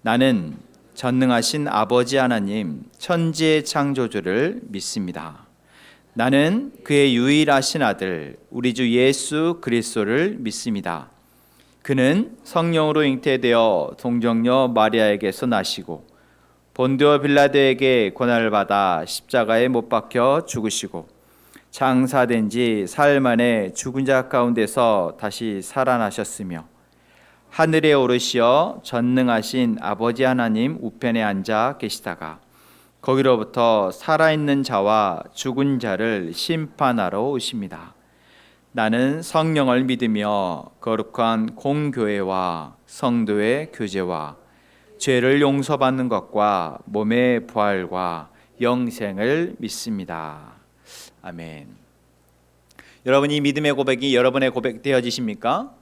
나는 전능하신 아버지 하나님 천지의 창조주를 믿습니다. 나는 그의 유일하신 아들 우리 주 예수 그리스도를 믿습니다. 그는 성령으로 잉태되어 동정녀 마리아에게서 나시고 본디오 빌라도에게 고난을 받아 십자가에 못 박혀 죽으시고 장사된 지 사흘 만에 죽은 자 가운데서 다시 살아나셨으며 하늘에 오르시어 전능하신 아버지 하나님 우편에 앉아 계시다가 거기로부터 살아있는 자와 죽은 자를 심판하러 오십니다. 나는 성령을 믿으며 거룩한 공교회와 성도의 교제와 죄를 용서받는 것과 몸의 부활과 영생을 믿습니다. 아멘. 여러분, 이 믿음의 고백이 여러분의 고백 되어지십니까?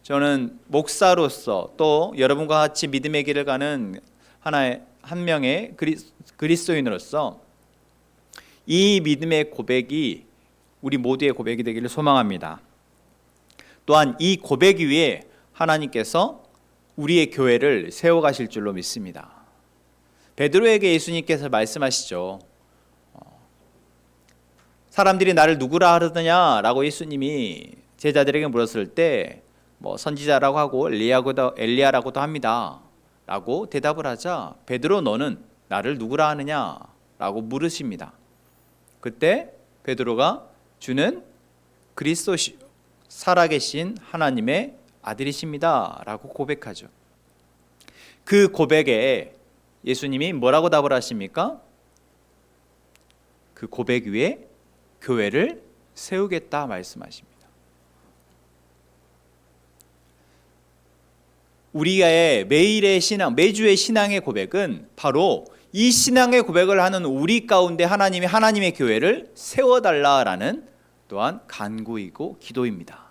저는 목사로서 또 여러분과 같이 믿음의 길을 가는 한 명의 그리스도인으로서 이 믿음의 고백이 우리 모두의 고백이 되기를 소망합니다. 또한 이 고백 위에 하나님께서 우리의 교회를 세워가실 줄로 믿습니다. 베드로에게 예수님께서 말씀하시죠. 사람들이 나를 누구라 하느냐라고 예수님이 제자들에게 물었을 때 선지자라고 하고 엘리야라고도 합니다 라고 대답을 하자 베드로 너는 나를 누구라 하느냐 라고 물으십니다. 그때 베드로가 주는 그리스도시요 살아계신 하나님의 아들이십니다 라고 고백하죠. 그 고백에 예수님이 뭐라고 답을 하십니까? 그 고백 위에 교회를 세우겠다 말씀하십니다. 우리의 매일의 신앙, 매주의 신앙의 고백은 바로 이 신앙의 고백을 하는 우리 가운데 하나님이 하나님의 교회를 세워달라라는 또한 간구이고 기도입니다.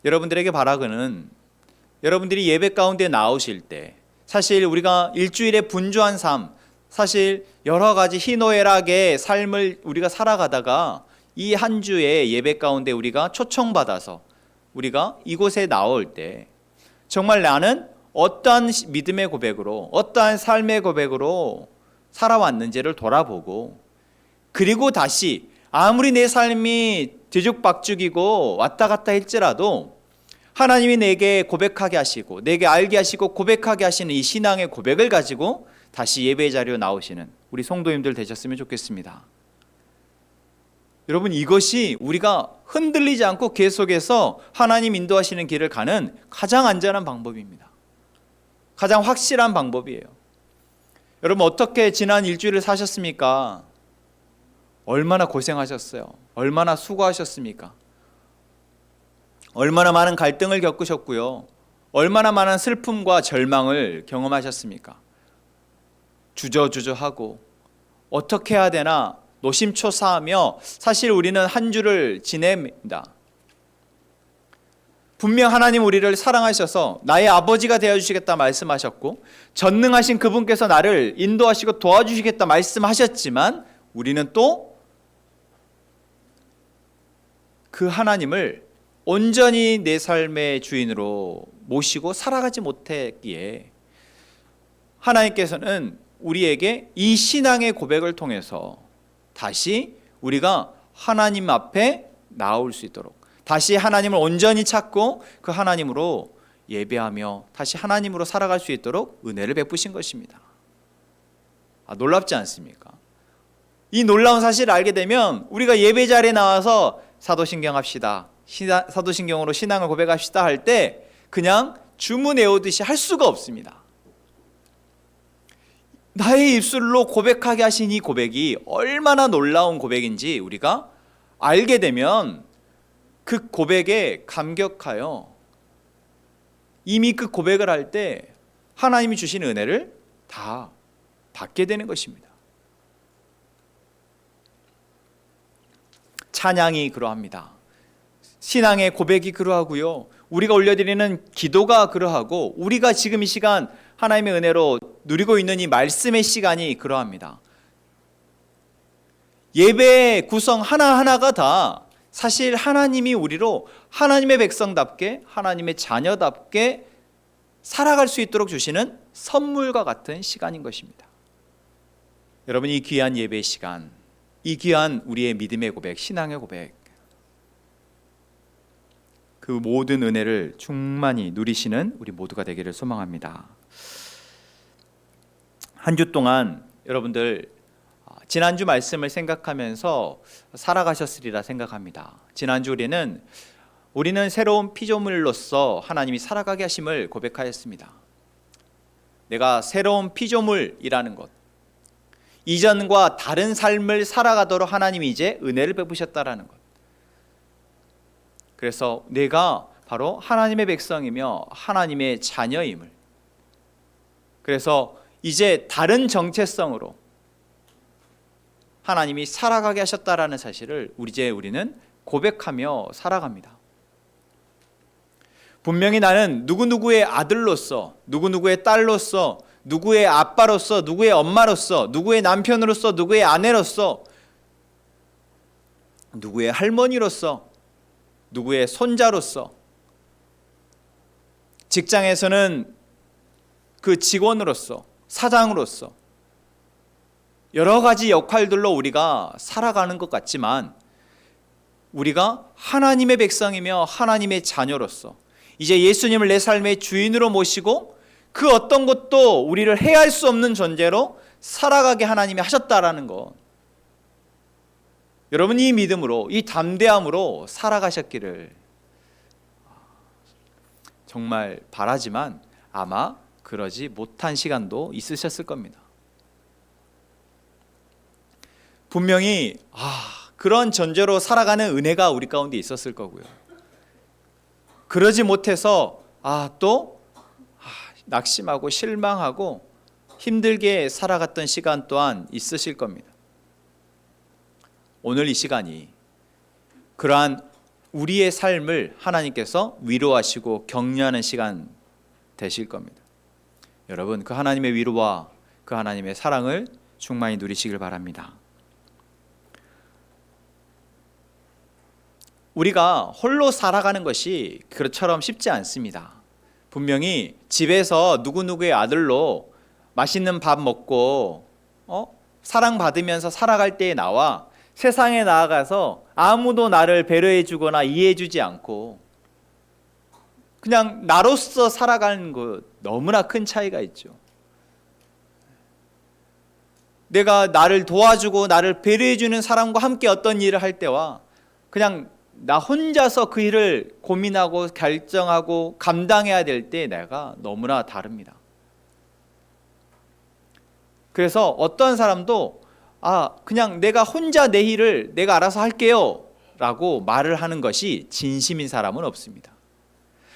여러분들에게 바라기는 여러분들이 예배 가운데 나오실 때 사실 우리가 일주일에 분주한 삶, 사실 여러 가지 희노애락의 삶을 우리가 살아가다가 이 한 주의 예배 가운데 우리가 초청받아서 우리가 이곳에 나올 때 정말 나는 어떠한 믿음의 고백으로 어떠한 삶의 고백으로 살아왔는지를 돌아보고 그리고 다시 아무리 내 삶이 뒤죽박죽이고 왔다 갔다 할지라도 하나님이 내게 고백하게 하시고 내게 알게 하시고 고백하게 하시는 이 신앙의 고백을 가지고 다시 예배 자리로 나오시는 우리 성도님들 되셨으면 좋겠습니다. 여러분, 이것이 우리가 흔들리지 않고 계속해서 하나님 인도하시는 길을 가는 가장 안전한 방법입니다. 가장 확실한 방법이에요. 여러분, 어떻게 지난 일주일을 사셨습니까? 얼마나 고생하셨어요? 얼마나 수고하셨습니까? 얼마나 많은 갈등을 겪으셨고요. 얼마나 많은 슬픔과 절망을 경험하셨습니까? 주저주저하고 어떻게 해야 되나 노심초사하며 사실 우리는 한 주를 지냅니다. 분명 하나님 우리를 사랑하셔서 나의 아버지가 되어주시겠다 말씀하셨고 전능하신 그분께서 나를 인도하시고 도와주시겠다 말씀하셨지만 우리는 또 그 하나님을 온전히 내 삶의 주인으로 모시고 살아가지 못했기에 하나님께서는 우리에게 이 신앙의 고백을 통해서 다시 우리가 하나님 앞에 나올 수 있도록 다시 하나님을 온전히 찾고 그 하나님으로 예배하며 다시 하나님으로 살아갈 수 있도록 은혜를 베푸신 것입니다. 놀랍지 않습니까? 이 놀라운 사실을 알게 되면 우리가 예배 자리에 나와서 사도신경 합시다, 사도신경으로 신앙을 고백합시다 할 때 그냥 주문 외우듯이 할 수가 없습니다. 나의 입술로 고백하게 하신 이 고백이 얼마나 놀라운 고백인지 우리가 알게 되면 그 고백에 감격하여 이미 그 고백을 할 때 하나님이 주신 은혜를 다 받게 되는 것입니다. 찬양이 그러합니다. 신앙의 고백이 그러하고요. 우리가 올려드리는 기도가 그러하고 우리가 지금 이 시간 하나님의 은혜로 누리고 있는 이 말씀의 시간이 그러합니다. 예배의 구성 하나하나가 다 사실 하나님이 우리로 하나님의 백성답게, 하나님의 자녀답게 살아갈 수 있도록 주시는 선물과 같은 시간인 것입니다. 여러분, 이 귀한 예배 시간, 이 귀한 우리의 믿음의 고백, 신앙의 고백, 그 모든 은혜를 충만히 누리시는 우리 모두가 되기를 소망합니다. 한 주 동안 여러분들 지난주 말씀을 생각하면서 살아가셨으리라 생각합니다. 지난주 우리는 새로운 피조물로서 하나님이 살아가게 하심을 고백하였습니다. 내가 새로운 피조물이라는 것, 이전과 다른 삶을 살아가도록 하나님이 이제 은혜를 베푸셨다라는 것. 그래서 내가 바로 하나님의 백성이며 하나님의 자녀임을, 그래서 이제 다른 정체성으로 하나님이 살아가게 하셨다라는 사실을 우리는 고백하며 살아갑니다. 분명히 나는 누구누구의 아들로서, 누구누구의 딸로서, 누구의 아빠로서, 누구의 엄마로서, 누구의 남편으로서, 누구의 아내로서, 누구의 할머니로서, 누구의 손자로서, 직장에서는 그 직원으로서, 사장으로서 여러 가지 역할들로 우리가 살아가는 것 같지만, 우리가 하나님의 백성이며 하나님의 자녀로서 이제 예수님을 내 삶의 주인으로 모시고 그 어떤 것도 우리를 해할 수 없는 존재로 살아가게 하나님이 하셨다라는 것, 여러분 이 믿음으로, 이 담대함으로 살아가셨기를 정말 바라지만 아마 그러지 못한 시간도 있으셨을 겁니다. 분명히 그런 존재로 살아가는 은혜가 우리 가운데 있었을 거고요. 그러지 못해서 또 낙심하고 실망하고 힘들게 살아갔던 시간 또한 있으실 겁니다. 오늘 이 시간이 그러한 우리의 삶을 하나님께서 위로하시고 격려하는 시간 되실 겁니다. 여러분, 그 하나님의 위로와 그 하나님의 사랑을 충만히 누리시길 바랍니다. 우리가 홀로 살아가는 것이 그처럼 쉽지 않습니다. 분명히 집에서 누구누구의 아들로 맛있는 밥 먹고 사랑받으면서 살아갈 때의 나와 세상에 나아가서 아무도 나를 배려해 주거나 이해해 주지 않고 그냥 나로서 살아가는 것, 너무나 큰 차이가 있죠. 내가 나를 도와주고 나를 배려해 주는 사람과 함께 어떤 일을 할 때와 그냥 나 혼자서 그 일을 고민하고 결정하고 감당해야 될 때 내가 너무나 다릅니다. 그래서 어떤 사람도 그냥 내가 혼자 내 일을 내가 알아서 할게요 라고 말을 하는 것이 진심인 사람은 없습니다.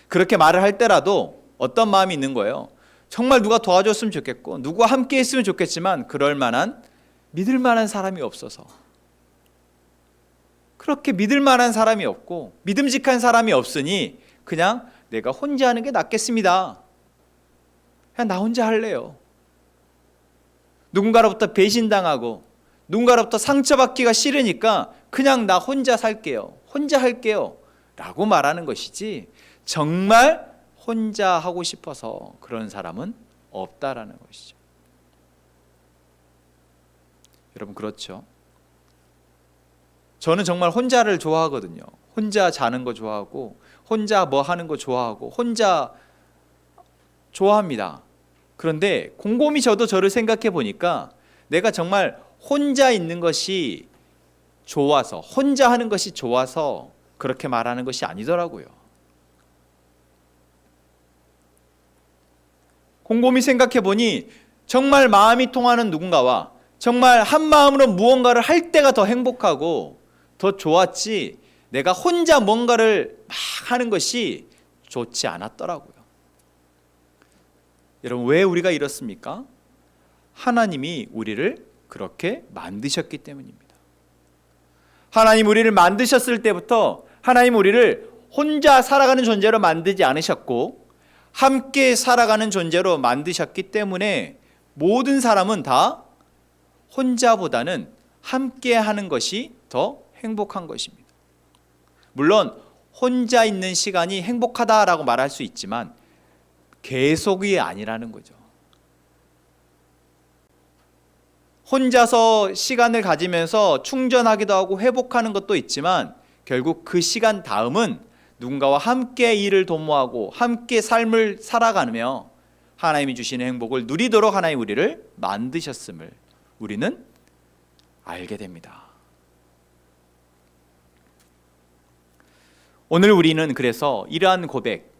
그렇게 말을 할 때라도 어떤 마음이 있는 거예요. 정말 누가 도와줬으면 좋겠고 누구와 함께 했으면 좋겠지만 그럴 만한, 믿을 만한 사람이 없어서, 그렇게 믿을 만한 사람이 없고 믿음직한 사람이 없으니 그냥 내가 혼자 하는 게 낫겠습니다. 그냥 나 혼자 할래요. 누군가로부터 배신당하고 누군가로부터 상처받기가 싫으니까 그냥 나 혼자 살게요, 혼자 할게요 라고 말하는 것이지, 정말 혼자 하고 싶어서 그런 사람은 없다라는 것이죠. 여러분, 그렇죠? 저는 정말 혼자를 좋아하거든요. 혼자 자는 거 좋아하고 혼자 뭐 하는 거 좋아하고 혼자 좋아합니다. 그런데 곰곰이 저를 생각해 보니까 내가 정말 혼자 있는 것이 좋아서, 혼자 하는 것이 좋아서 그렇게 말하는 것이 아니더라고요. 곰곰이 생각해 보니 정말 마음이 통하는 누군가와 정말 한 마음으로 무언가를 할 때가 더 행복하고 더 좋았지, 내가 혼자 뭔가를 막 하는 것이 좋지 않았더라고요. 여러분, 왜 우리가 이렇습니까? 하나님이 우리를 그렇게 만드셨기 때문입니다. 하나님 우리를 만드셨을 때부터 하나님 우리를 혼자 살아가는 존재로 만들지 않으셨고 함께 살아가는 존재로 만드셨기 때문에 모든 사람은 다 혼자보다는 함께 하는 것이 더 행복한 것입니다. 물론 혼자 있는 시간이 행복하다라고 말할 수 있지만 계속이 아니라는 거죠. 혼자서 시간을 가지면서 충전하기도 하고 회복하는 것도 있지만 결국 그 시간 다음은 누군가와 함께 일을 도모하고 함께 삶을 살아가며 하나님이 주시는 행복을 누리도록 하나님 우리를 만드셨음을 우리는 알게 됩니다. 오늘 우리는 그래서 이러한 고백,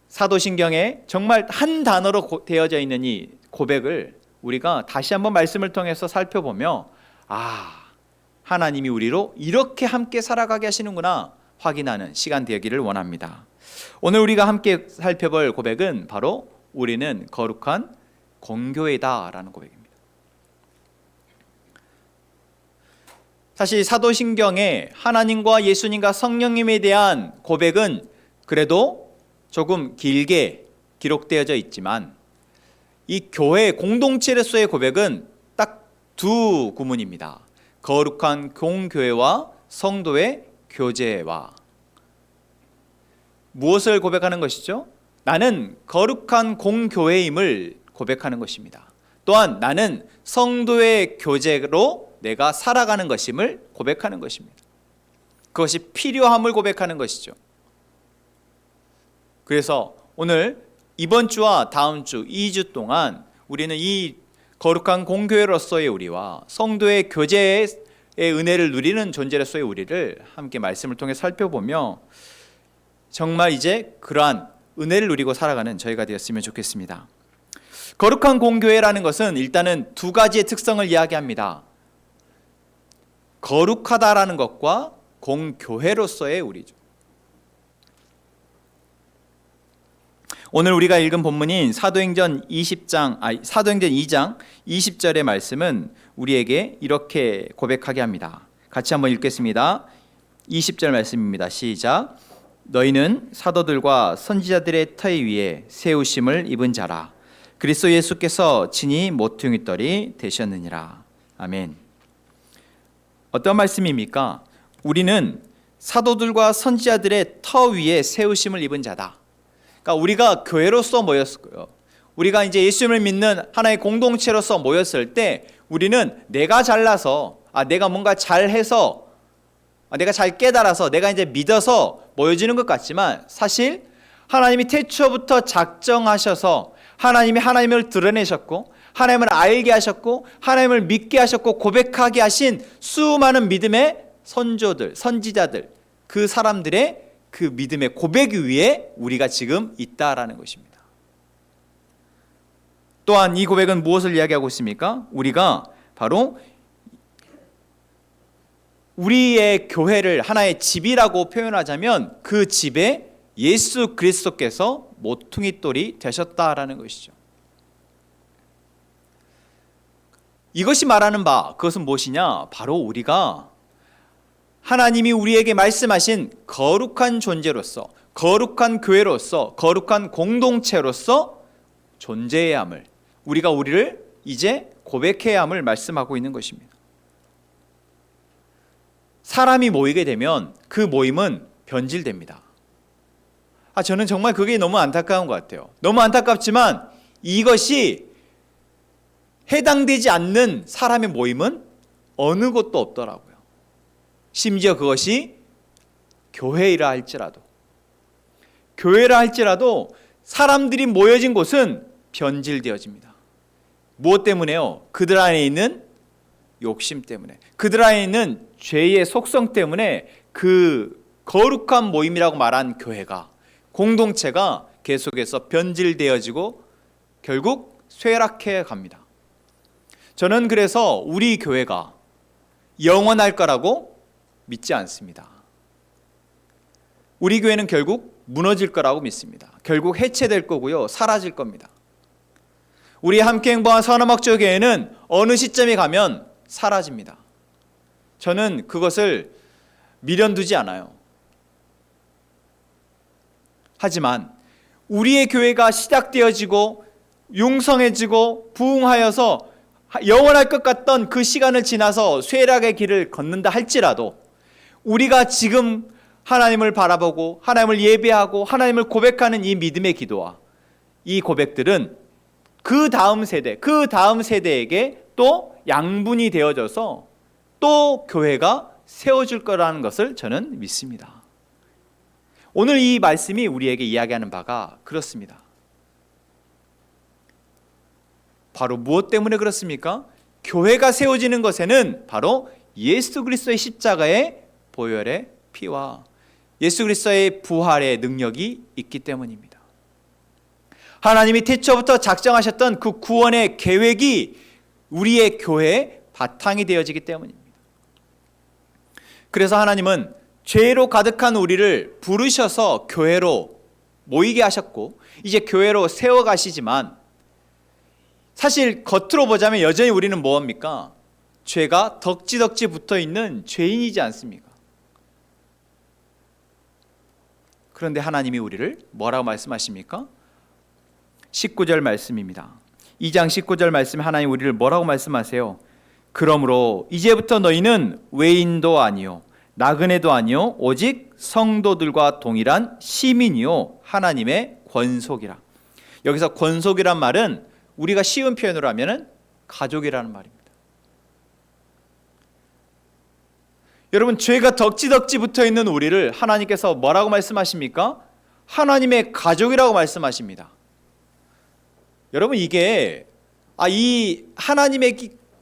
사도신경에 정말 한 단어로 되어져 있는 이 고백을 우리가 다시 한번 말씀을 통해서 살펴보며 하나님이 우리로 이렇게 함께 살아가게 하시는구나 확인하는 시간 되기를 원합니다. 오늘 우리가 함께 살펴볼 고백은 바로 우리는 거룩한 공교회다라는 고백입니다. 사실 사도신경에 하나님과 예수님과 성령님에 대한 고백은 그래도 조금 길게 기록되어져 있지만 이 교회 공동체로서의 고백은 딱 두 구문입니다. 거룩한 공교회와 성도의 교제와. 무엇을 고백하는 것이죠? 나는 거룩한 공교회임을 고백하는 것입니다. 또한 나는 성도의 교제로 내가 살아가는 것임을 고백하는 것입니다. 그것이 필요함을 고백하는 것이죠. 그래서 오늘 이번 주와 다음 주 2주 동안 우리는 이 거룩한 공교회로서의 우리와 성도의 교제의 은혜를 누리는 존재로서의 우리를 함께 말씀을 통해 살펴보며 정말 이제 그러한 은혜를 누리고 살아가는 저희가 되었으면 좋겠습니다. 거룩한 공교회라는 것은 일단은 두 가지의 특성을 이야기합니다. 거룩하다라는 것과 공교회로서의 우리죠. 오늘 우리가 읽은 본문인 사도행전 2장 20절의 말씀은 우리에게 이렇게 고백하게 합니다. 같이 한번 읽겠습니다. 20절 말씀입니다. 시작. 너희는 사도들과 선지자들의 터위 위에 세우심을 입은 자라. 그리스도 예수께서 친히 모퉁이돌이 되셨느니라. 아멘. 어떤 말씀입니까? 우리는 사도들과 선지자들의 터 위에 세우심을 입은 자다. 그러니까 우리가 교회로서 모였고요. 우리가 이제 예수님을 믿는 하나의 공동체로서 모였을 때 우리는 내가 잘나서 내가 뭔가 잘해서 내가 잘 깨달아서 내가 이제 믿어서 모여지는 것 같지만 사실 하나님이 태초부터 작정하셔서 하나님이 하나님을 드러내셨고 하나님을 알게 하셨고 하나님을 믿게 하셨고 고백하게 하신 수많은 믿음의 선조들, 선지자들, 그 사람들의 그 믿음의 고백 위에 우리가 지금 있다라는 것입니다. 또한 이 고백은 무엇을 이야기하고 있습니까? 우리가 바로 우리의 교회를 하나의 집이라고 표현하자면 그 집에 예수 그리스도께서 모퉁이돌이 되셨다라는 것이죠. 이것이 말하는 바 그것은 무엇이냐? 바로 우리가 하나님이 우리에게 말씀하신 거룩한 존재로서 거룩한 교회로서 거룩한 공동체로서 존재해야 함을 우리가 우리를 이제 고백해야 함을 말씀하고 있는 것입니다. 사람이 모이게 되면 그 모임은 변질됩니다. 저는 정말 그게 너무 안타까운 것 같아요. 너무 안타깝지만 이것이 해당되지 않는 사람의 모임은 어느 곳도 없더라고요. 심지어 그것이 교회라 할지라도 사람들이 모여진 곳은 변질되어집니다. 무엇 때문에요? 그들 안에 있는 욕심 때문에, 그들 안에 있는 죄의 속성 때문에 그 거룩한 모임이라고 말한 교회가, 공동체가 계속해서 변질되어지고 결국 쇠락해 갑니다. 저는 그래서 우리 교회가 영원할 거라고 믿지 않습니다. 우리 교회는 결국 무너질 거라고 믿습니다. 결국 해체될 거고요. 사라질 겁니다. 우리 함께 행보한 선화목조 교회는 어느 시점에 가면 사라집니다. 저는 그것을 미련두지 않아요. 하지만 우리의 교회가 시작되어지고 융성해지고 부흥하여서 영원할 것 같던 그 시간을 지나서 쇠락의 길을 걷는다 할지라도 우리가 지금 하나님을 바라보고 하나님을 예배하고 하나님을 고백하는 이 믿음의 기도와 이 고백들은 그 다음 세대에게 또 양분이 되어져서 또 교회가 세워질 거라는 것을 저는 믿습니다. 오늘 이 말씀이 우리에게 이야기하는 바가 그렇습니다. 바로 무엇 때문에 그렇습니까? 교회가 세워지는 것에는 바로 예수 그리스도의 십자가의 보혈의 피와 예수 그리스도의 부활의 능력이 있기 때문입니다. 하나님이 태초부터 작정하셨던 그 구원의 계획이 우리의 교회의 바탕이 되어지기 때문입니다. 그래서 하나님은 죄로 가득한 우리를 부르셔서 교회로 모이게 하셨고 이제 교회로 세워가시지만 사실 겉으로 보자면 여전히 우리는 뭐합니까? 죄가 덕지덕지 붙어있는 죄인이지 않습니까? 그런데 하나님이 우리를 뭐라고 말씀하십니까? 19절 말씀입니다. 2장 19절 말씀 하나님 우리를 뭐라고 말씀하세요? 그러므로 이제부터 너희는 외인도 아니요 나그네도 아니요 오직 성도들과 동일한 시민이요 하나님의 권속이라. 여기서 권속이란 말은 우리가 쉬운 표현으로 하면은 가족이라는 말입니다. 여러분 죄가 덕지덕지 붙어있는 우리를 하나님께서 뭐라고 말씀하십니까? 하나님의 가족이라고 말씀하십니다. 여러분 이게 이 하나님의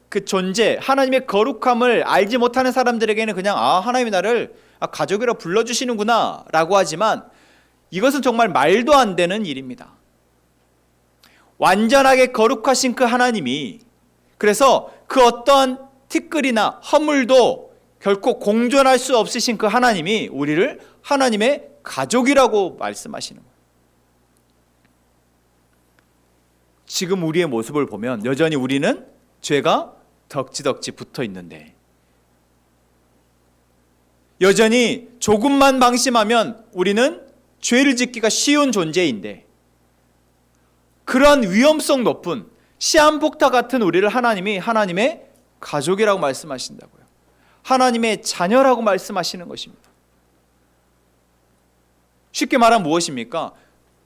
그 존재, 하나님의 거룩함을 알지 못하는 사람들에게는 그냥 하나님이 나를 가족이라고 불러주시는구나 라고 하지만 이것은 정말 말도 안 되는 일입니다. 완전하게 거룩하신 그 하나님이 그래서 그 어떤 티끌이나 허물도 결코 공존할 수 없으신 그 하나님이 우리를 하나님의 가족이라고 말씀하시는 거예요. 지금 우리의 모습을 보면 여전히 우리는 죄가 덕지덕지 붙어 있는데 여전히 조금만 방심하면 우리는 죄를 짓기가 쉬운 존재인데 그러한 위험성 높은 시한폭탄 같은 우리를 하나님이 하나님의 가족이라고 말씀하신다고요. 하나님의 자녀라고 말씀하시는 것입니다. 쉽게 말하면 무엇입니까?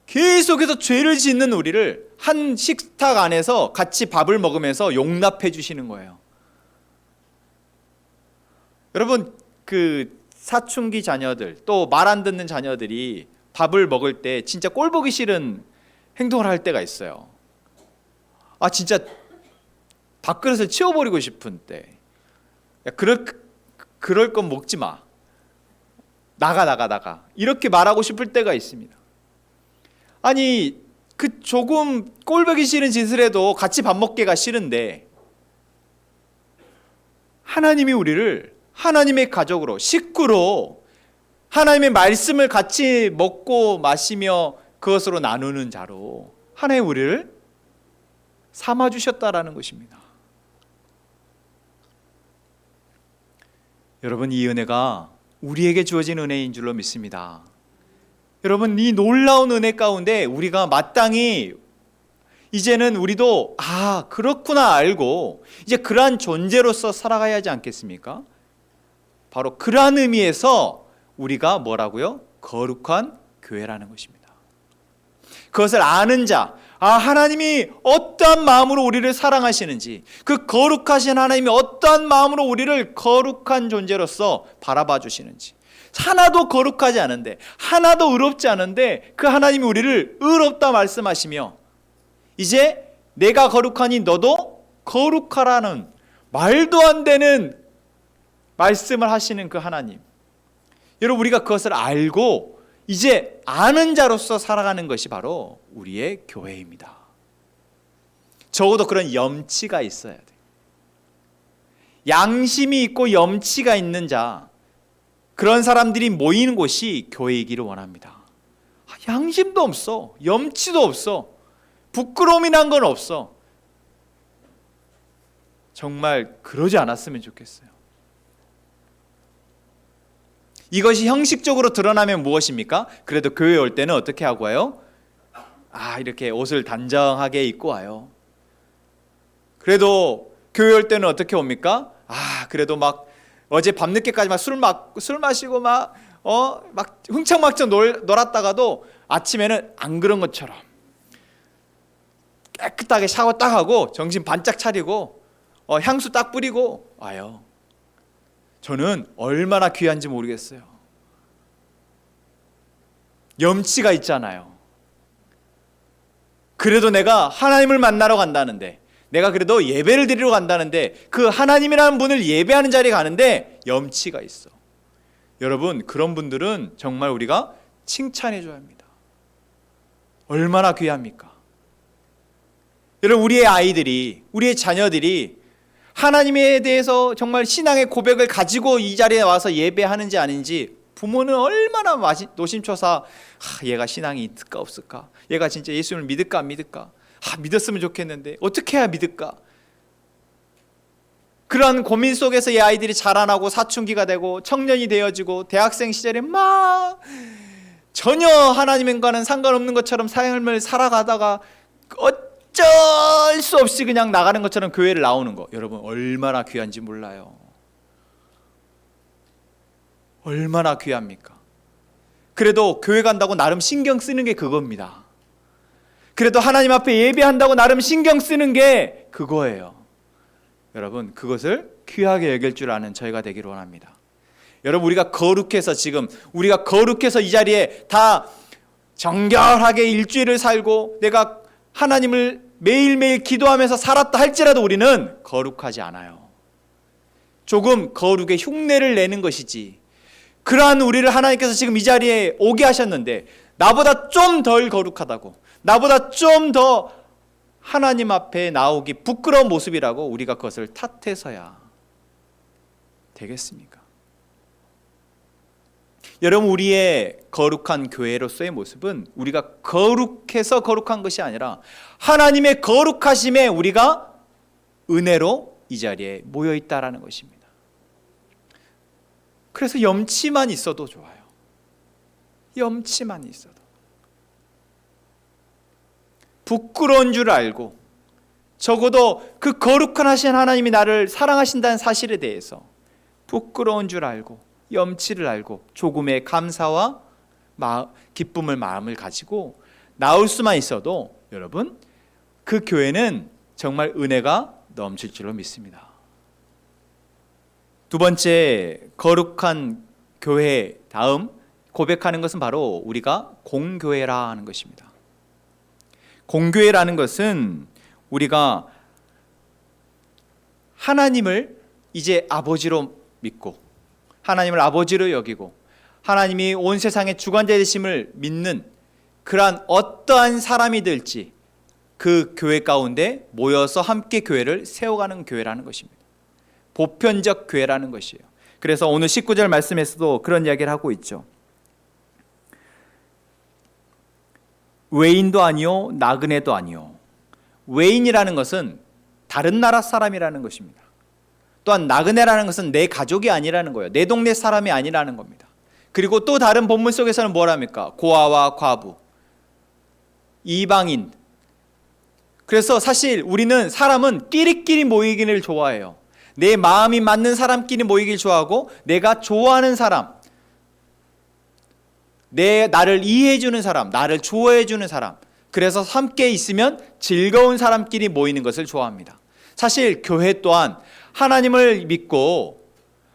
계속해서 죄를 짓는 우리를 한 식탁 안에서 같이 밥을 먹으면서 용납해 주시는 거예요. 여러분 그 사춘기 자녀들 또 말 안 듣는 자녀들이 밥을 먹을 때 진짜 꼴 보기 싫은 행동을 할 때가 있어요. 진짜 밥그릇을 치워버리고 싶은 때 그럴 건 먹지 마. 나가 이렇게 말하고 싶을 때가 있습니다. 아니 그 조금 꼴보기 싫은 짓을 해도 같이 밥 먹기가 싫은데 하나님이 우리를 하나님의 가족으로 식구로 하나님의 말씀을 같이 먹고 마시며 그것으로 나누는 자로 하나님 우리를 삼아주셨다라는 것입니다. 여러분 이 은혜가 우리에게 주어진 은혜인 줄로 믿습니다. 여러분 이 놀라운 은혜 가운데 우리가 마땅히 이제는 우리도 그렇구나 알고 이제 그러한 존재로서 살아가야 하지 않겠습니까? 바로 그러한 의미에서 우리가 뭐라고요? 거룩한 교회라는 것입니다. 그것을 아는 자, 하나님이 어떠한 마음으로 우리를 사랑하시는지 그 거룩하신 하나님이 어떠한 마음으로 우리를 거룩한 존재로서 바라봐 주시는지 하나도 거룩하지 않은데 하나도 의롭지 않은데 그 하나님이 우리를 의롭다 말씀하시며 이제 내가 거룩하니 너도 거룩하라는 말도 안 되는 말씀을 하시는 그 하나님, 여러분 우리가 그것을 알고 이제 아는 자로서 살아가는 것이 바로 우리의 교회입니다. 적어도 그런 염치가 있어야 돼. 양심이 있고 염치가 있는 자, 그런 사람들이 모이는 곳이 교회이기를 원합니다. 양심도 없어, 염치도 없어, 부끄러움이 난 건 없어. 정말 그러지 않았으면 좋겠어요. 이것이 형식적으로 드러나면 무엇입니까? 그래도 교회에 올 때는 어떻게 하고 와요? 이렇게 옷을 단정하게 입고 와요. 그래도 교회 올 때는 어떻게 옵니까? 그래도 막 어제 밤늦게까지 막 술 마시고 막 막 흥청망청 놀았다가도 아침에는 안 그런 것처럼 깨끗하게 샤워 딱 하고 정신 반짝 차리고 향수 딱 뿌리고 와요. 저는 얼마나 귀한지 모르겠어요. 염치가 있잖아요. 그래도 내가 하나님을 만나러 간다는데, 내가 그래도 예배를 드리러 간다는데, 그 하나님이라는 분을 예배하는 자리에 가는데 염치가 있어. 여러분, 그런 분들은 정말 우리가 칭찬해 줘야 합니다. 얼마나 귀합니까? 여러분, 우리의 아이들이, 우리의 자녀들이 하나님에 대해서 정말 신앙의 고백을 가지고 이 자리에 와서 예배하는지 아닌지 부모는 얼마나 노심초사, 얘가 신앙이 있을까 없을까? 얘가 진짜 예수님을 믿을까 안 믿을까? 믿었으면 좋겠는데 어떻게 해야 믿을까? 그러한 고민 속에서 이 아이들이 자라나고 사춘기가 되고 청년이 되어지고 대학생 시절에 막 전혀 하나님과는 상관없는 것처럼 삶을 살아가다가 어쩔 수 없이 그냥 나가는 것처럼 교회를 나오는 거, 여러분 얼마나 귀한지 몰라요. 얼마나 귀합니까? 그래도 교회 간다고 나름 신경 쓰는 게 그겁니다. 그래도 하나님 앞에 예배한다고 나름 신경 쓰는 게 그거예요. 여러분, 그것을 귀하게 여길 줄 아는 저희가 되기를 원합니다. 여러분, 우리가 거룩해서 이 자리에 다 정결하게 일주일을 살고 내가 하나님을 매일매일 기도하면서 살았다 할지라도 우리는 거룩하지 않아요. 조금 거룩의 흉내를 내는 것이지, 그러한 우리를 하나님께서 지금 이 자리에 오게 하셨는데 나보다 좀 덜 거룩하다고, 나보다 좀 더 하나님 앞에 나오기 부끄러운 모습이라고 우리가 그것을 탓해서야 되겠습니까? 여러분, 우리의 거룩한 교회로서의 모습은 우리가 거룩해서 거룩한 것이 아니라 하나님의 거룩하심에 우리가 은혜로 이 자리에 모여 있다라는 것입니다. 그래서 염치만 있어도 좋아요. 염치만 있어도. 부끄러운 줄 알고 적어도 그 거룩한 하신 하나님이 나를 사랑하신다는 사실에 대해서 부끄러운 줄 알고 염치를 알고 조금의 감사와 기쁨을 마음을 가지고 나올 수만 있어도 여러분, 그 교회는 정말 은혜가 넘칠 줄로 믿습니다. 두 번째, 거룩한 교회 다음 고백하는 것은 바로 우리가 공교회라 하는 것입니다. 공교회라는 것은 우리가 하나님을 이제 아버지로 믿고 하나님을 아버지로 여기고 하나님이 온 세상의 주관자 되심을 믿는 그러한 어떠한 사람이 될지 그 교회 가운데 모여서 함께 교회를 세워가는 교회라는 것입니다. 보편적 교회라는 것이에요. 그래서 오늘 19절 말씀에서도 그런 이야기를 하고 있죠. 외인도 아니요 나그네도 아니요. 외인이라는 것은 다른 나라 사람이라는 것입니다. 또한 나그네라는 것은 내 가족이 아니라는 거예요. 내 동네 사람이 아니라는 겁니다. 그리고 또 다른 본문 속에서는 뭐랍니까? 고아와 과부, 이방인. 그래서 사실 우리는 사람은 끼리끼리 모이기를 좋아해요. 내 마음이 맞는 사람끼리 모이길 좋아하고 내가 좋아하는 사람, 나를 이해해주는 사람, 나를 좋아해주는 사람, 그래서 함께 있으면 즐거운 사람끼리 모이는 것을 좋아합니다. 사실 교회 또한 하나님을 믿고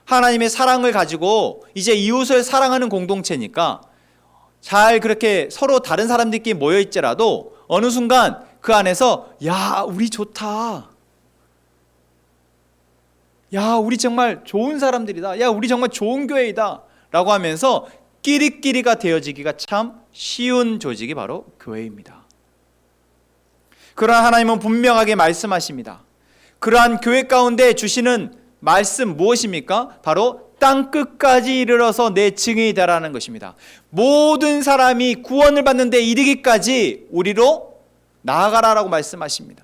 하나님의 사랑을 가지고 이제 이웃을 사랑하는 공동체니까 잘 그렇게 서로 다른 사람들끼리 모여있더라도 어느 순간 그 안에서 야, 우리 좋다, 야, 우리 정말 좋은 사람들이다, 야, 우리 정말 좋은 교회이다 라고 하면서 끼리끼리가 되어지기가 참 쉬운 조직이 바로 교회입니다. 그러나 하나님은 분명하게 말씀하십니다. 그러한 교회 가운데 주시는 말씀 무엇입니까? 바로 땅끝까지 이르러서 내 증인이 되라는 것입니다. 모든 사람이 구원을 받는 데 이르기까지 우리로 나아가라라고 말씀하십니다.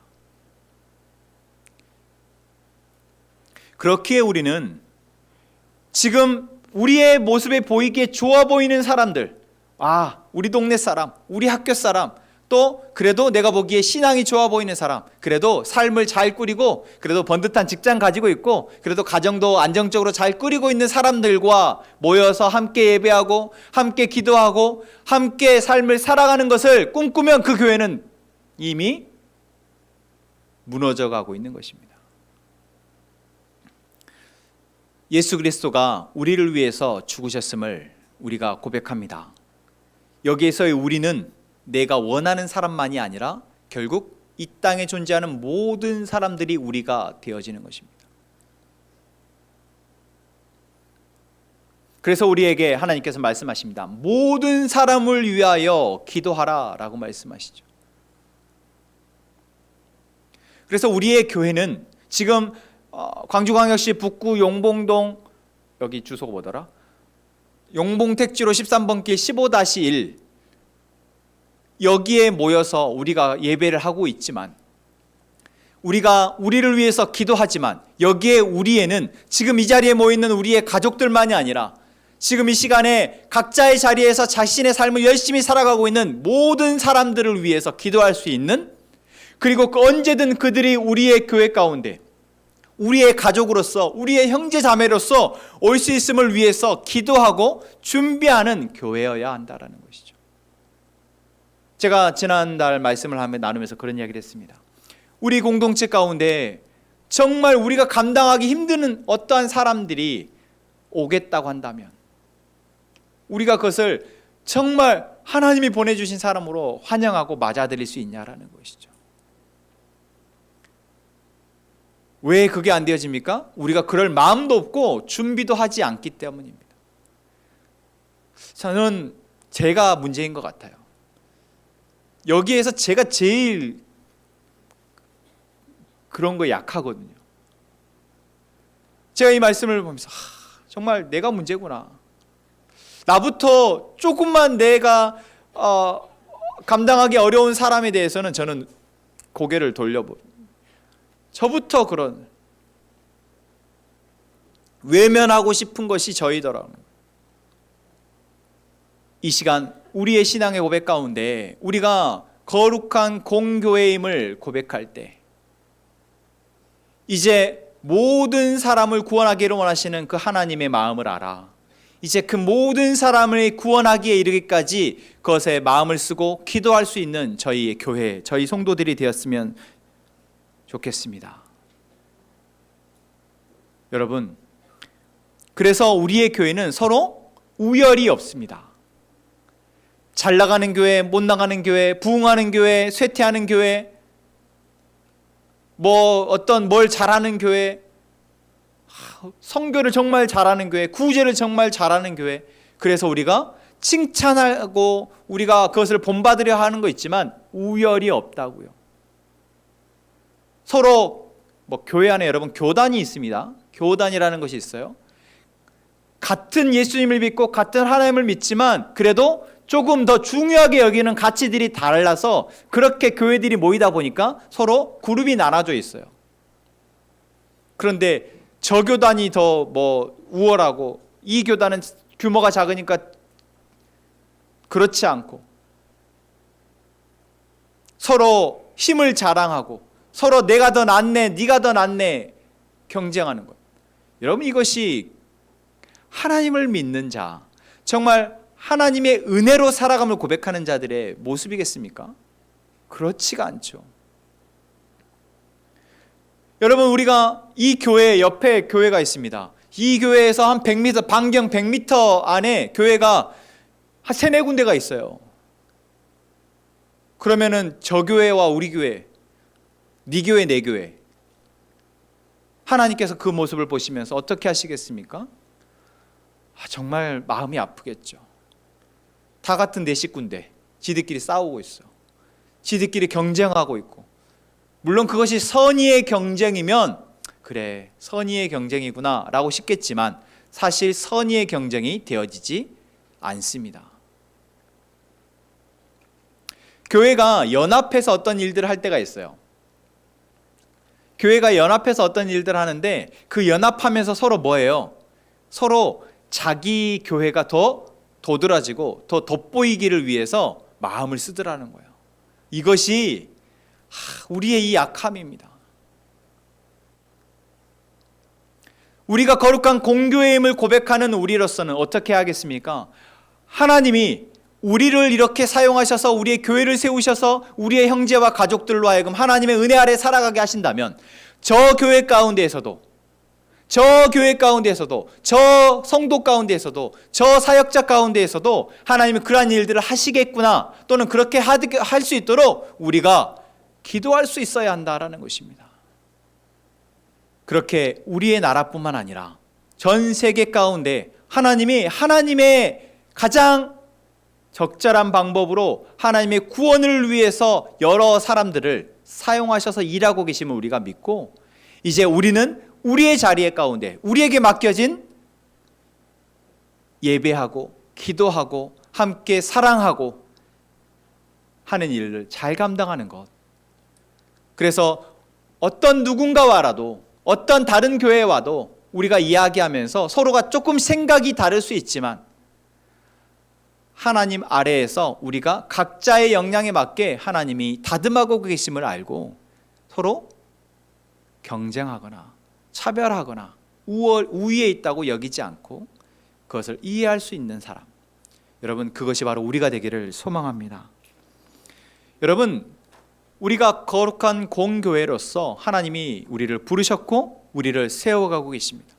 그렇기에 우리는 지금 우리의 모습에 보이기에 좋아 보이는 사람들, 우리 동네 사람, 우리 학교 사람, 또 그래도 내가 보기에 신앙이 좋아 보이는 사람, 그래도 삶을 잘 꾸리고 그래도 번듯한 직장 가지고 있고 그래도 가정도 안정적으로 잘 꾸리고 있는 사람들과 모여서 함께 예배하고 함께 기도하고 함께 삶을 살아가는 것을 꿈꾸면 그 교회는 이미 무너져 가고 있는 것입니다. 예수 그리스도가 우리를 위해서 죽으셨음을 우리가 고백합니다. 여기에서의 우리는 내가 원하는 사람만이 아니라 결국 이 땅에 존재하는 모든 사람들이 우리가 되어지는 것입니다. 그래서 우리에게 하나님께서 말씀하십니다. 모든 사람을 위하여 기도하라 라고 말씀하시죠. 그래서 우리의 교회는 지금 광주광역시 북구 용봉동, 여기 주소가 뭐더라? 용봉택지로 13번 길 15-1 여기에 모여서 우리가 예배를 하고 있지만, 우리가 우리를 위해서 기도하지만 여기에 우리에는 지금 이 자리에 모여있는 우리의 가족들만이 아니라 지금 이 시간에 각자의 자리에서 자신의 삶을 열심히 살아가고 있는 모든 사람들을 위해서 기도할 수 있는, 그리고 언제든 그들이 우리의 교회 가운데 우리의 가족으로서 우리의 형제 자매로서 올 수 있음을 위해서 기도하고 준비하는 교회여야 한다는 것이죠. 제가 지난달 말씀을 나누면서 그런 이야기를 했습니다. 우리 공동체 가운데 정말 우리가 감당하기 힘든 어떠한 사람들이 오겠다고 한다면 우리가 그것을 정말 하나님이 보내주신 사람으로 환영하고 맞아들일 수 있냐라는 것이죠. 왜 그게 안 되어집니까? 우리가 그럴 마음도 없고 준비도 하지 않기 때문입니다. 저는 제가 문제인 것 같아요. 여기에서 제가 제일 그런 거 약하거든요. 제가 이 말씀을 보면서 정말 내가 문제구나. 나부터 조금만 내가 감당하기 어려운 사람에 대해서는 저는 고개를 돌려버려요. 저부터 그런 외면하고 싶은 것이 저이더라고요. 이 시간 우리의 신앙의 고백 가운데 우리가 거룩한 공교회임을 고백할 때 이제 모든 사람을 구원하기를 원하시는 그 하나님의 마음을 알아. 이제 그 모든 사람을 구원하기에 이르기까지 그것에 마음을 쓰고 기도할 수 있는 저희의 교회, 저희 성도들이 되었으면 좋겠습니다. 여러분, 그래서 우리의 교회는 서로 우열이 없습니다. 잘 나가는 교회, 못 나가는 교회, 부흥하는 교회, 쇠퇴하는 교회, 뭘 잘하는 교회, 선교를 정말 잘하는 교회, 구제를 정말 잘하는 교회. 그래서 우리가 칭찬하고 우리가 그것을 본받으려 하는 거 있지만 우열이 없다고요. 서로 교회 안에 여러분 교단이 있습니다. 교단이라는 것이 있어요. 같은 예수님을 믿고 같은 하나님을 믿지만 그래도 조금 더 중요하게 여기는 가치들이 달라서 그렇게 교회들이 모이다 보니까 서로 그룹이 나눠져 있어요. 그런데 저 교단이 더 우월하고 이 교단은 규모가 작으니까 그렇지 않고 서로 힘을 자랑하고 서로 내가 더 낫네, 네가 더 낫네 경쟁하는 거예요. 여러분, 이것이 하나님을 믿는 자, 정말 하나님의 은혜로 살아감을 고백하는 자들의 모습이겠습니까? 그렇지가 않죠. 여러분, 우리가 이 교회 옆에 교회가 있습니다. 이 교회에서 한 100m, 반경 100m 안에 교회가 한 3-4군데가 있어요. 그러면은 저 교회와 우리 교회, 네 교회, 내 교회, 하나님께서 그 모습을 보시면서 어떻게 하시겠습니까? 정말 마음이 아프겠죠. 다 같은 내 식구인데 지들끼리 싸우고 있어. 지들끼리 경쟁하고 있고. 물론 그것이 선의의 경쟁이면 그래, 선의의 경쟁이구나 라고 싶겠지만 사실 선의의 경쟁이 되어지지 않습니다. 교회가 연합해서 어떤 일들을 할 때가 있어요. 교회가 연합해서 어떤 일들을 하는데 그 연합하면서 서로 뭐예요? 서로 자기 교회가 더 도드라지고 더 돋보이기를 위해서 마음을 쓰더라는 거예요. 이것이 우리의 이 약함입니다. 우리가 거룩한 공교회임을 고백하는 우리로서는 어떻게 하겠습니까? 하나님이 우리를 이렇게 사용하셔서 우리의 교회를 세우셔서 우리의 형제와 가족들로 하여금 하나님의 은혜 아래 살아가게 하신다면 저 교회 가운데에서도 저 성도 가운데에서도 저 사역자 가운데에서도 하나님이 그러한 일들을 하시겠구나, 또는 그렇게 할 수 있도록 우리가 기도할 수 있어야 한다라는 것입니다. 그렇게 우리의 나라뿐만 아니라 전 세계 가운데 하나님이 하나님의 가장 적절한 방법으로 하나님의 구원을 위해서 여러 사람들을 사용하셔서 일하고 계심을 우리가 믿고, 이제 우리는 우리의 자리에 가운데 우리에게 맡겨진 예배하고 기도하고 함께 사랑하고 하는 일을 잘 감당하는 것. 그래서 어떤 누군가와라도 어떤 다른 교회와도 우리가 이야기하면서 서로가 조금 생각이 다를 수 있지만 하나님 아래에서 우리가 각자의 역량에 맞게 하나님이 다듬하고 계심을 알고 서로 경쟁하거나 차별하거나 우위에 있다고 여기지 않고 그것을 이해할 수 있는 사람, 여러분, 그것이 바로 우리가 되기를 소망합니다. 여러분, 우리가 거룩한 공교회로서 하나님이 우리를 부르셨고 우리를 세워가고 계십니다.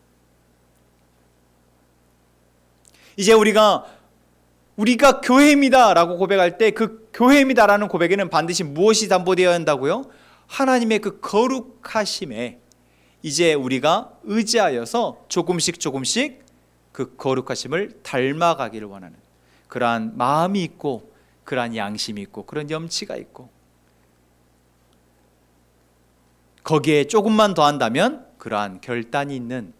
이제 우리가 교회입니다 라고 고백할 때 그 교회입니다 라는 고백에는 반드시 무엇이 담보되어야 한다고요? 하나님의 그 거룩하심에 이제 우리가 의지하여서 조금씩 그 거룩하심을 닮아가기를 원하는 그러한 마음이 있고, 그러한 양심이 있고, 그런 염치가 있고, 거기에 조금만 더 한다면 그러한 결단이 있는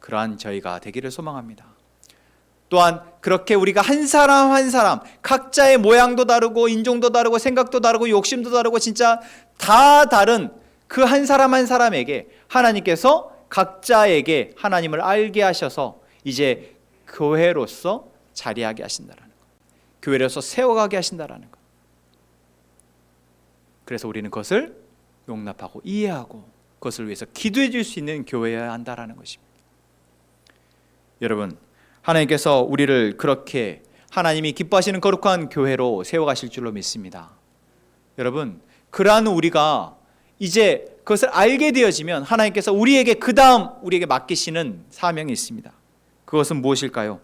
그러한 저희가 되기를 소망합니다. 또한 그렇게 우리가 한 사람 한 사람 각자의 모양도 다르고 인종도 다르고 생각도 다르고 욕심도 다르고 진짜 다 다른 그 한 사람 한 사람에게 하나님께서 각자에게 하나님을 알게 하셔서 이제 교회로서 자리하게 하신다라는 것, 교회로서 세워가게 하신다라는 것. 그래서 우리는 그것을 용납하고 이해하고 그것을 위해서 기도해 줄 수 있는 교회여야 한다라는 것입니다. 여러분, 하나님께서 우리를 그렇게 하나님이 기뻐하시는 거룩한 교회로 세워가실 줄로 믿습니다. 여러분, 그러한 우리가 이제 그것을 알게 되어지면 하나님께서 우리에게 그 다음 우리에게 맡기시는 사명이 있습니다. 그것은 무엇일까요?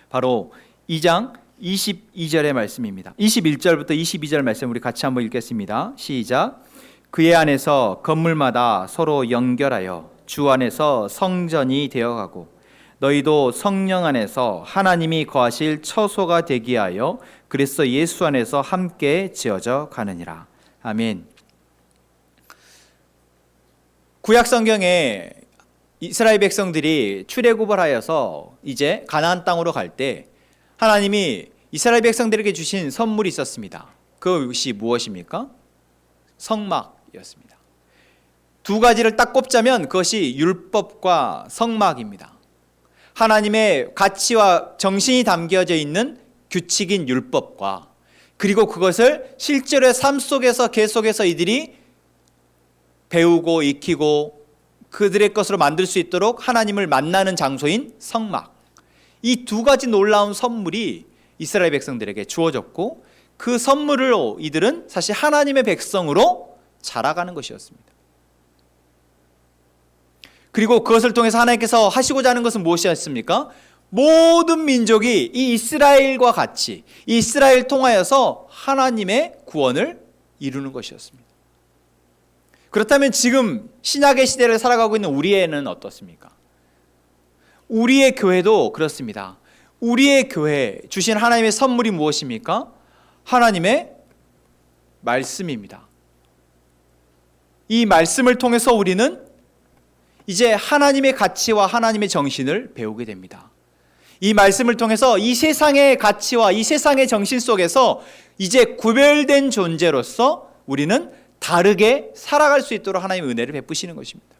바로 2장 22절의 말씀입니다. 21절부터 22절 말씀 우리 같이 한번 읽겠습니다. 시작. 그의 안에서 건물마다 서로 연결하여 주 안에서 성전이 되어가고 너희도 성령 안에서 하나님이 거하실 처소가 되게 하여 그리스도 예수 안에서 함께 지어져 가느니라. 아멘. 구약 성경에 이스라엘 백성들이 출애굽을 하여서 이제 가나안 땅으로 갈 때 하나님이 이스라엘 백성들에게 주신 선물이 있었습니다. 그것이 무엇입니까? 성막이었습니다. 두 가지를 딱 꼽자면 그것이 율법과 성막입니다. 하나님의 가치와 정신이 담겨져 있는 규칙인 율법과, 그리고 그것을 실제로의 삶 속에서 계속해서 이들이 배우고 익히고 그들의 것으로 만들 수 있도록 하나님을 만나는 장소인 성막, 이 두 가지 놀라운 선물이 이스라엘 백성들에게 주어졌고 그 선물로 이들은 사실 하나님의 백성으로 자라가는 것이었습니다. 그리고 그것을 통해서 하나님께서 하시고자 하는 것은 무엇이었습니까? 모든 민족이 이 이스라엘과 같이 이 이스라엘 통하여서 하나님의 구원을 이루는 것이었습니다. 그렇다면 지금 신약의 시대를 살아가고 있는 우리에는 어떻습니까? 우리의 교회도 그렇습니다. 우리의 교회 주신 하나님의 선물이 무엇입니까? 하나님의 말씀입니다. 이 말씀을 통해서 우리는 이제 하나님의 가치와 하나님의 정신을 배우게 됩니다. 이 말씀을 통해서 이 세상의 가치와 이 세상의 정신 속에서 이제 구별된 존재로서 우리는 다르게 살아갈 수 있도록 하나님의 은혜를 베푸시는 것입니다.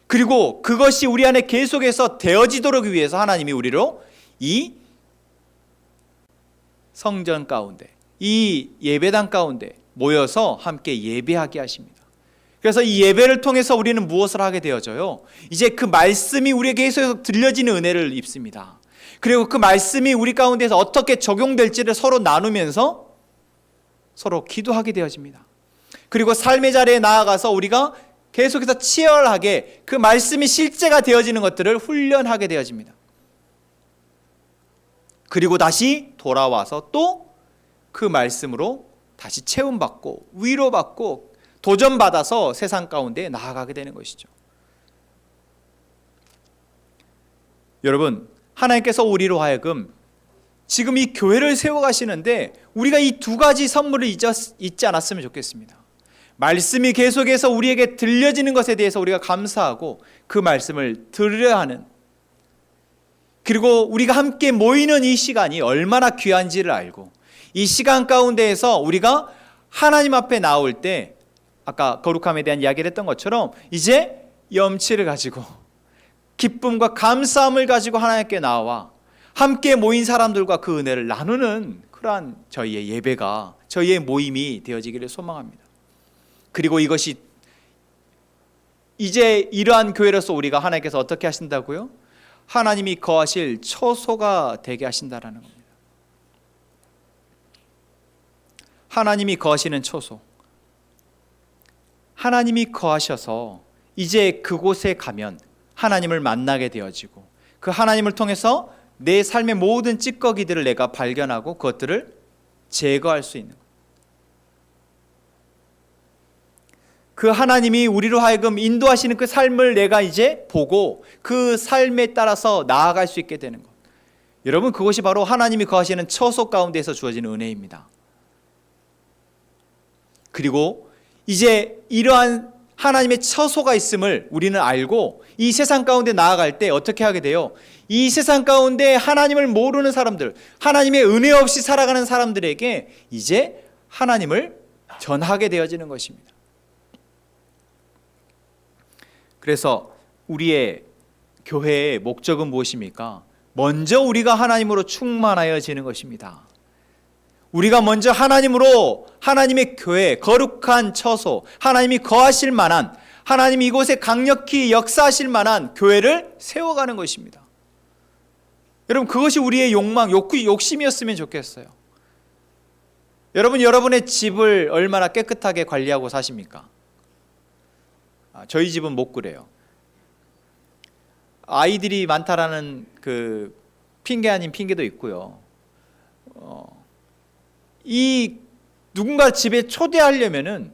그리고 그것이 우리 안에 계속해서 되어지도록 위해서 하나님이 우리로 이 성전 가운데, 이 예배당 가운데 모여서 함께 예배하게 하십니다. 그래서 이 예배를 통해서 우리는 무엇을 하게 되어져요? 이제 그 말씀이 우리에게 계속 들려지는 은혜를 입습니다. 그리고 그 말씀이 우리 가운데서 어떻게 적용될지를 서로 나누면서 서로 기도하게 되어집니다. 그리고 삶의 자리에 나아가서 우리가 계속해서 치열하게 그 말씀이 실제가 되어지는 것들을 훈련하게 되어집니다. 그리고 다시 돌아와서 또 그 말씀으로 다시 체험받고 위로받고 도전받아서 세상 가운데 나아가게 되는 것이죠. 여러분, 하나님께서 우리로 하여금 지금 이 교회를 세워가시는데 우리가 이 두 가지 선물을 잊지 않았으면 좋겠습니다. 말씀이 계속해서 우리에게 들려지는 것에 대해서 우리가 감사하고 그 말씀을 들으려 하는, 그리고 우리가 함께 모이는 이 시간이 얼마나 귀한지를 알고 이 시간 가운데에서 우리가 하나님 앞에 나올 때 아까 거룩함에 대한 이야기를 했던 것처럼 이제 염치를 가지고 기쁨과 감사함을 가지고 하나님께 나와 함께 모인 사람들과 그 은혜를 나누는 그러한 저희의 예배가, 저희의 모임이 되어지기를 소망합니다. 그리고 이것이 이제 이러한 교회로서 우리가 하나님께서 어떻게 하신다고요? 하나님이 거하실 처소가 되게 하신다라는 겁니다. 하나님이 거하시는 처소, 하나님이 거하셔서 이제 그곳에 가면 하나님을 만나게 되어지고 그 하나님을 통해서 내 삶의 모든 찌꺼기들을 내가 발견하고 그것들을 제거할 수 있는, 그 하나님이 우리로 하여금 인도하시는 그 삶을 내가 이제 보고 그 삶에 따라서 나아갈 수 있게 되는 것. 여러분, 그것이 바로 하나님이 거하시는 처소 가운데에서 주어지는 은혜입니다. 그리고 이제 이러한 하나님의 처소가 있음을 우리는 알고 이 세상 가운데 나아갈 때 어떻게 하게 돼요? 이 세상 가운데 하나님을 모르는 사람들, 하나님의 은혜 없이 살아가는 사람들에게 이제 하나님을 전하게 되어지는 것입니다. 그래서 우리의 교회의 목적은 무엇입니까? 먼저 우리가 하나님으로 충만하여지는 것입니다. 우리가 먼저 하나님으로, 하나님의 교회, 거룩한 처소, 하나님이 거하실 만한, 하나님이 이곳에 강력히 역사하실 만한 교회를 세워가는 것입니다. 여러분, 그것이 우리의 욕망, 욕심이었으면 좋겠어요. 여러분, 여러분의 집을 얼마나 깨끗하게 관리하고 사십니까? 저희 집은 못 그래요. 아이들이 많다라는 그 핑계 아닌 핑계도 있고요. 이 누군가 집에 초대하려면은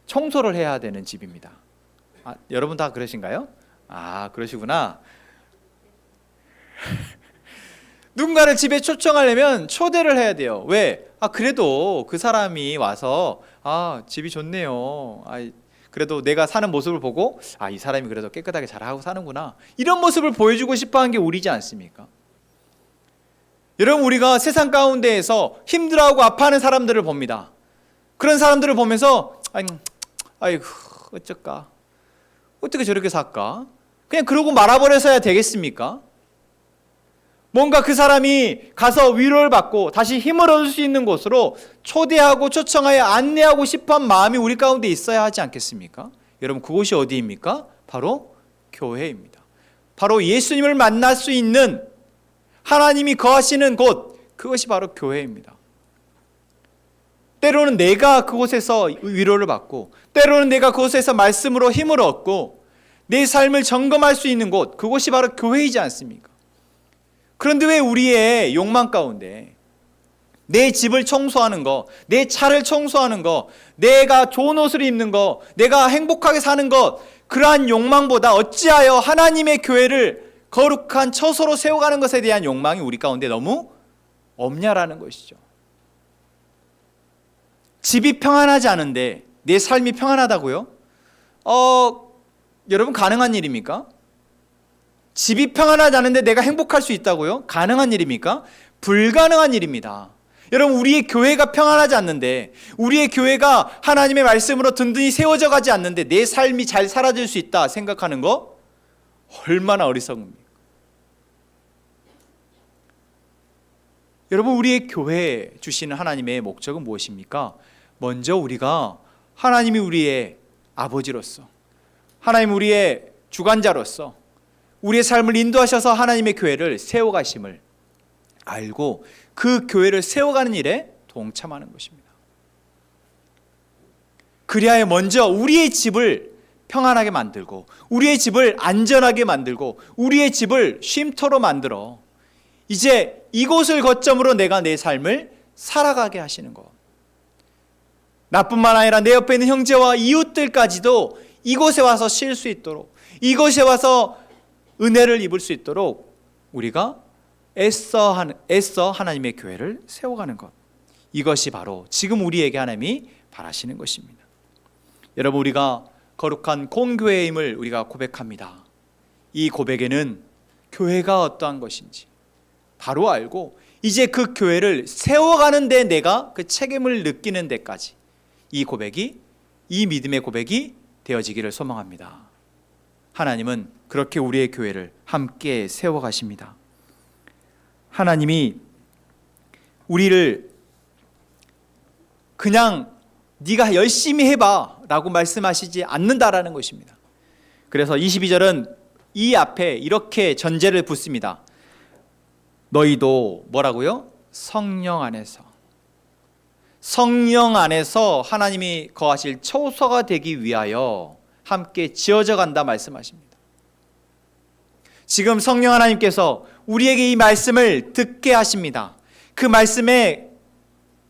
청소를 해야 되는 집입니다. 여러분 다 그러신가요? 그러시구나. 누군가를 집에 초청하려면 초대를 해야 돼요. 왜? 그래도 그 사람이 와서 집이 좋네요. 그래도 내가 사는 모습을 보고 이 사람이 그래도 깨끗하게 잘하고 사는구나, 이런 모습을 보여주고 싶어하는 게 우리지 않습니까? 여러분, 우리가 세상 가운데에서 힘들어하고 아파하는 사람들을 봅니다. 그런 사람들을 보면서 아이고 어쩔까, 어떻게 저렇게 살까, 그냥 그러고 말아버려서야 되겠습니까? 뭔가 그 사람이 가서 위로를 받고 다시 힘을 얻을 수 있는 곳으로 초대하고 초청하여 안내하고 싶어한 마음이 우리 가운데 있어야 하지 않겠습니까? 여러분, 그곳이 어디입니까? 바로 교회입니다. 바로 예수님을 만날 수 있는, 하나님이 거하시는 곳, 그것이 바로 교회입니다. 때로는 내가 그곳에서 위로를 받고, 때로는 내가 그곳에서 말씀으로 힘을 얻고 내 삶을 점검할 수 있는 곳, 그곳이 바로 교회이지 않습니까? 그런데 왜 우리의 욕망 가운데 내 집을 청소하는 거, 내 차를 청소하는 거, 내가 좋은 옷을 입는 거, 내가 행복하게 사는 것, 그러한 욕망보다 어찌하여 하나님의 교회를 거룩한 처소로 세워가는 것에 대한 욕망이 우리 가운데 너무 없냐라는 것이죠. 집이 평안하지 않은데 내 삶이 평안하다고요? 여러분, 가능한 일입니까? 집이 평안하지 않은데 내가 행복할 수 있다고요? 가능한 일입니까? 불가능한 일입니다. 여러분, 우리의 교회가 평안하지 않는데, 우리의 교회가 하나님의 말씀으로 든든히 세워져 가지 않는데 내 삶이 잘 사라질 수 있다 생각하는 거 얼마나 어리석은 겁니까? 여러분, 우리의 교회에 주시는 하나님의 목적은 무엇입니까? 먼저 우리가 하나님이 우리의 아버지로서, 하나님 우리의 주관자로서 우리의 삶을 인도하셔서 하나님의 교회를 세워가심을 알고 그 교회를 세워가는 일에 동참하는 것입니다. 그리하여 먼저 우리의 집을 평안하게 만들고, 우리의 집을 안전하게 만들고, 우리의 집을 쉼터로 만들어 이제 이곳을 거점으로 내가 내 삶을 살아가게 하시는 것. 나뿐만 아니라 내 옆에 있는 형제와 이웃들까지도 이곳에 와서 쉴 수 있도록, 이곳에 와서 은혜를 입을 수 있도록 우리가 애써 하나님의 교회를 세워가는 것. 이것이 바로 지금 우리에게 하나님이 바라시는 것입니다. 여러분, 우리가 거룩한 공교회임을 우리가 고백합니다. 이 고백에는 교회가 어떠한 것인지 바로 알고 이제 그 교회를 세워가는 데 내가 그 책임을 느끼는 데까지 이 고백이, 이 믿음의 고백이 되어지기를 소망합니다. 하나님은 그렇게 우리의 교회를 함께 세워가십니다. 하나님이 우리를 그냥 네가 열심히 해봐 라고 말씀하시지 않는다라는 것입니다. 그래서 22절은 이 앞에 이렇게 전제를 붙습니다. 너희도 뭐라고요? 성령 안에서 하나님이 거하실 처소가 되기 위하여 함께 지어져 간다 말씀하십니다. 지금 성령 하나님께서 우리에게 이 말씀을 듣게 하십니다. 그 말씀에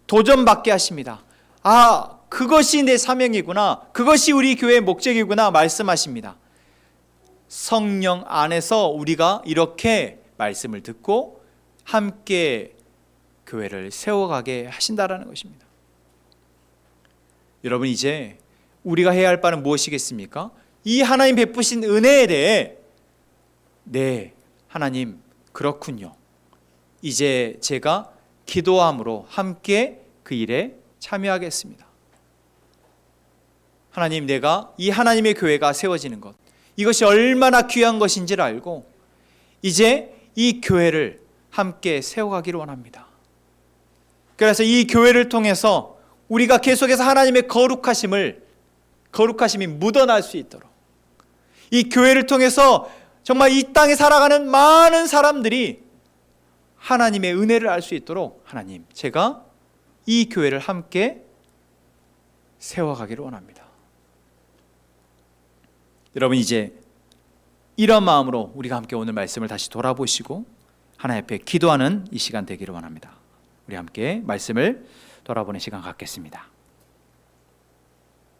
도전받게 하십니다. 아, 그것이 내 사명이구나, 그것이 우리 교회의 목적이구나 말씀하십니다. 성령 안에서 우리가 이렇게 말씀을 듣고 함께 교회를 세워가게 하신다라는 것입니다. 여러분, 이제 우리가 해야 할 바는 무엇이겠습니까? 이 하나님 베푸신 은혜에 대해 네, 하나님 그렇군요, 이제 제가 기도함으로 함께 그 일에 참여하겠습니다. 하나님, 내가 이 하나님의 교회가 세워지는 것, 이것이 얼마나 귀한 것인지를 알고 이제 이 교회를 함께 세워가기를 원합니다. 그래서 이 교회를 통해서 우리가 계속해서 하나님의 거룩하심이 묻어날 수 있도록, 이 교회를 통해서 정말 이 땅에 살아가는 많은 사람들이 하나님의 은혜를 알 수 있도록 하나님, 제가 이 교회를 함께 세워가기를 원합니다. 여러분, 이제 이런 마음으로 우리가 함께 오늘 말씀을 다시 돌아보시고 하나님 앞에 기도하는 이 시간 되기를 원합니다. 우리 함께 말씀을 돌아보는 시간 갖겠습니다.